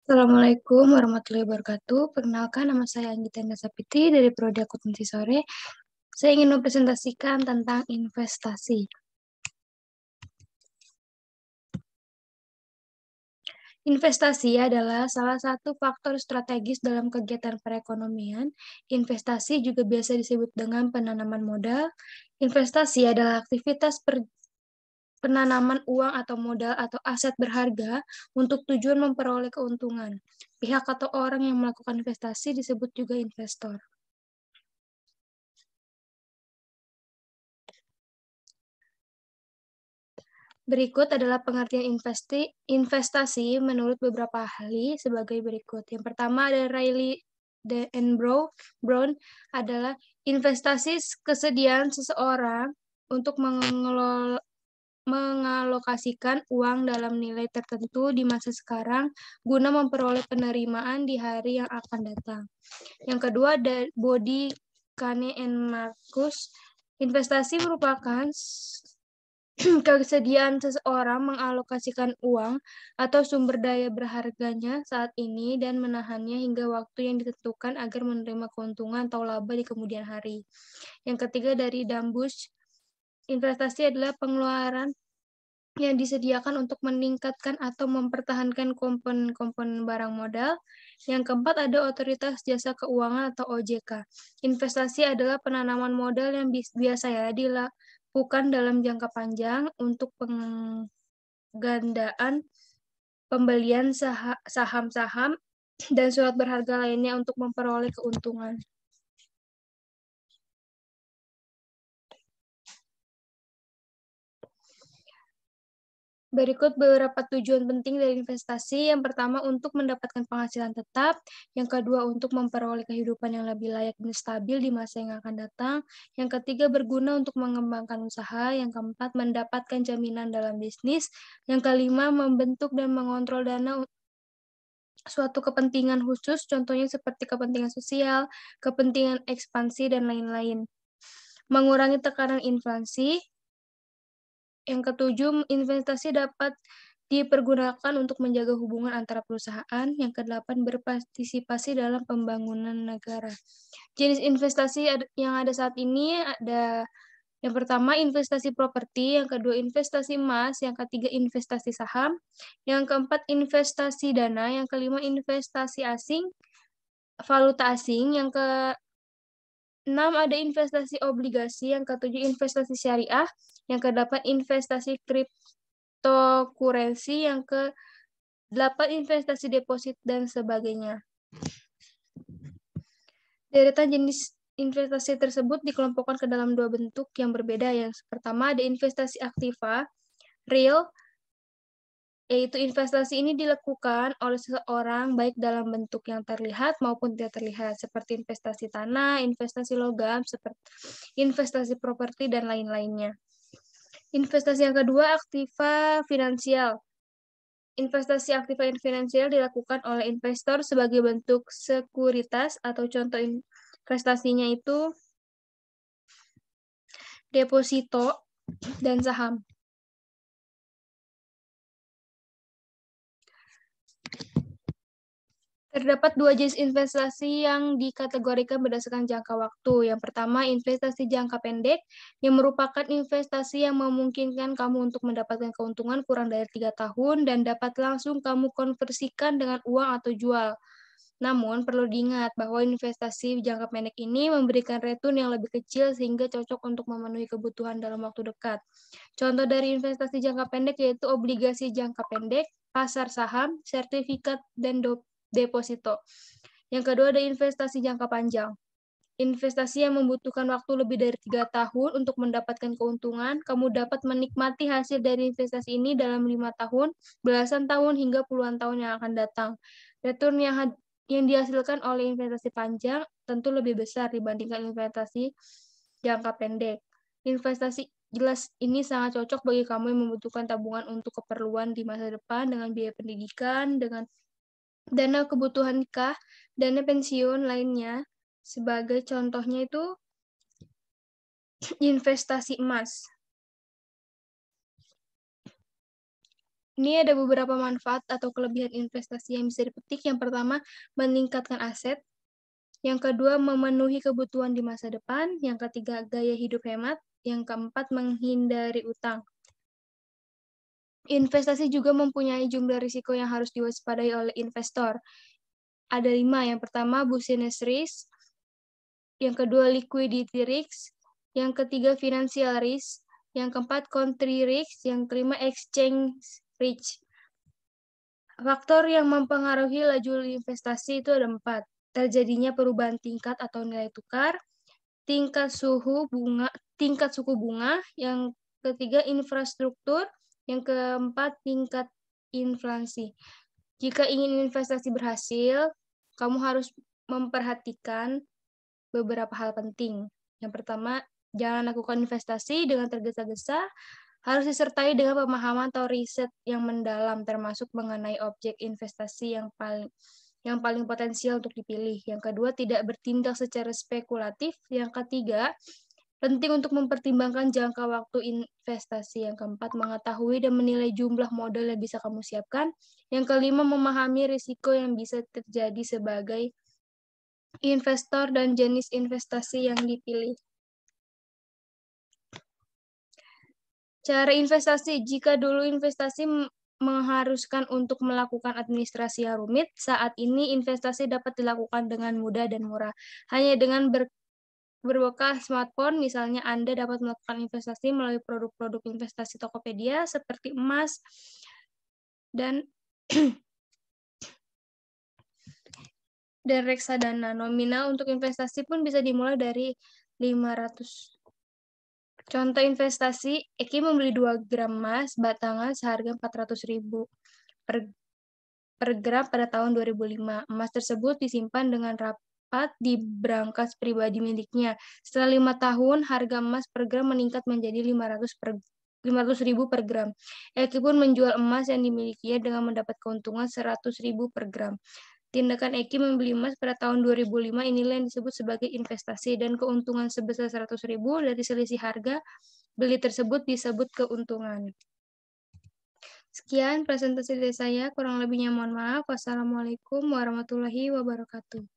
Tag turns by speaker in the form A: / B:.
A: Assalamualaikum warahmatullahi wabarakatuh. Perkenalkan, nama saya Anggita Sapiti dari Prodi Akuntansi Sore. Saya ingin mempresentasikan tentang investasi. Investasi adalah salah satu faktor strategis dalam kegiatan perekonomian. Investasi juga biasa disebut dengan penanaman modal. Investasi adalah aktivitas penanaman uang atau modal atau aset berharga untuk tujuan memperoleh keuntungan. Pihak atau orang yang melakukan investasi disebut juga investor. Berikut adalah pengertian investasi menurut beberapa ahli sebagai berikut. Yang pertama ada Riley and Brown adalah investasi kesediaan seseorang untuk mengalokasikan uang dalam nilai tertentu di masa sekarang guna memperoleh penerimaan di hari yang akan datang. Yang kedua ada Body, Kane, and Marcus. Investasi merupakan kesediaan seseorang mengalokasikan uang atau sumber daya berharganya saat ini dan menahannya hingga waktu yang ditentukan agar menerima keuntungan atau laba di kemudian hari. Yang ketiga dari Dambush, investasi adalah pengeluaran yang disediakan untuk meningkatkan atau mempertahankan komponen-komponen barang modal. Yang keempat ada Otoritas Jasa Keuangan atau OJK. Investasi adalah penanaman modal yang biasanya dilakukan dalam jangka panjang untuk penggandaan pembelian saham-saham dan surat berharga lainnya untuk memperoleh keuntungan. Berikut beberapa tujuan penting dari investasi. Yang pertama, untuk mendapatkan penghasilan tetap. Yang kedua, untuk memperoleh kehidupan yang lebih layak dan stabil di masa yang akan datang. Yang ketiga, berguna untuk mengembangkan usaha. Yang keempat, mendapatkan jaminan dalam bisnis. Yang kelima, membentuk dan mengontrol dana suatu kepentingan khusus, contohnya seperti kepentingan sosial, kepentingan ekspansi, dan lain-lain. Mengurangi tekanan inflasi. Yang ketujuh, investasi dapat dipergunakan untuk menjaga hubungan antara perusahaan. Yang kedelapan, berpartisipasi dalam pembangunan negara. Jenis investasi yang ada saat ini ada yang pertama investasi properti, yang kedua investasi emas, yang ketiga investasi saham, yang keempat investasi dana, yang kelima investasi asing, valuta asing, yang keenam ada investasi obligasi, yang ketujuh investasi syariah, yang kedelapan investasi cryptocurrency, yang ke-8 investasi deposit, dan sebagainya. Deretan jenis investasi tersebut dikelompokkan ke dalam dua bentuk yang berbeda. Yang pertama ada investasi aktiva, real, yaitu investasi ini dilakukan oleh seseorang baik dalam bentuk yang terlihat maupun tidak terlihat, seperti investasi tanah, investasi logam, seperti investasi properti, dan lain-lainnya. Investasi yang kedua, aktiva finansial. Investasi aktiva finansial dilakukan oleh investor sebagai bentuk sekuritas atau contoh investasinya itu deposito dan saham. Terdapat dua jenis investasi yang dikategorikan berdasarkan jangka waktu. Yang pertama, investasi jangka pendek, yang merupakan investasi yang memungkinkan kamu untuk mendapatkan keuntungan kurang dari 3 tahun dan dapat langsung kamu konversikan dengan uang atau jual. Namun, perlu diingat bahwa investasi jangka pendek ini memberikan return yang lebih kecil sehingga cocok untuk memenuhi kebutuhan dalam waktu dekat. Contoh dari investasi jangka pendek yaitu obligasi jangka pendek, pasar saham, sertifikat, dan deposito. Yang kedua ada investasi jangka panjang. Investasi yang membutuhkan waktu lebih dari 3 tahun untuk mendapatkan keuntungan. Kamu dapat menikmati hasil dari investasi ini dalam 5 tahun, belasan tahun, hingga puluhan tahun yang akan datang. Return yang dihasilkan oleh investasi panjang tentu lebih besar dibandingkan investasi jangka pendek. Investasi jelas ini sangat cocok bagi kamu yang membutuhkan tabungan untuk keperluan di masa depan dengan biaya pendidikan, dengan dana kebutuhan nikah, dana pensiun lainnya. Sebagai contohnya itu investasi emas. Ini ada beberapa manfaat atau kelebihan investasi yang bisa dipetik. Yang pertama, meningkatkan aset. Yang kedua, memenuhi kebutuhan di masa depan. Yang ketiga, gaya hidup hemat. Yang keempat, menghindari utang. Investasi juga mempunyai jumlah risiko yang harus diwaspadai oleh investor. Ada 5. Yang pertama, business risk. Yang kedua, liquidity risk. Yang ketiga, financial risk. Yang keempat, country risk. Yang kelima, exchange risk. Faktor yang mempengaruhi laju investasi itu ada 4. Terjadinya perubahan tingkat atau nilai tukar, tingkat suku bunga, yang ketiga infrastruktur, yang keempat tingkat inflasi. Jika ingin investasi berhasil, kamu harus memperhatikan beberapa hal penting. Yang pertama, jangan lakukan investasi dengan tergesa-gesa, harus disertai dengan pemahaman atau riset yang mendalam, termasuk mengenai objek investasi yang paling potensial untuk dipilih. Yang kedua, tidak bertindak secara spekulatif. Yang ketiga, penting untuk mempertimbangkan jangka waktu investasi. Yang keempat, mengetahui dan menilai jumlah modal yang bisa kamu siapkan. Yang kelima, memahami risiko yang bisa terjadi sebagai investor dan jenis investasi yang dipilih. Cara investasi, jika dulu investasi mengharuskan untuk melakukan administrasi yang rumit, saat ini investasi dapat dilakukan dengan mudah dan murah. Hanya dengan berbekal smartphone, misalnya Anda dapat melakukan investasi melalui produk-produk investasi Tokopedia seperti emas dan reksadana. Nominal untuk investasi pun bisa dimulai dari 500. Contoh investasi, Eki membeli 2 gram emas batangan seharga 400.000 per gram pada tahun 2005. Emas tersebut disimpan dengan rapat di brankas pribadi miliknya. Setelah 5 tahun, harga emas per gram meningkat menjadi 500.000 per gram. Eki pun menjual emas yang dimilikinya dengan mendapat keuntungan 100.000 per gram. Tindakan Eki membeli emas pada tahun 2005 inilah yang disebut sebagai investasi, dan keuntungan sebesar 100.000 dari selisih harga beli tersebut disebut keuntungan. Sekian presentasi dari saya, kurang lebihnya mohon maaf. Wassalamualaikum warahmatullahi wabarakatuh.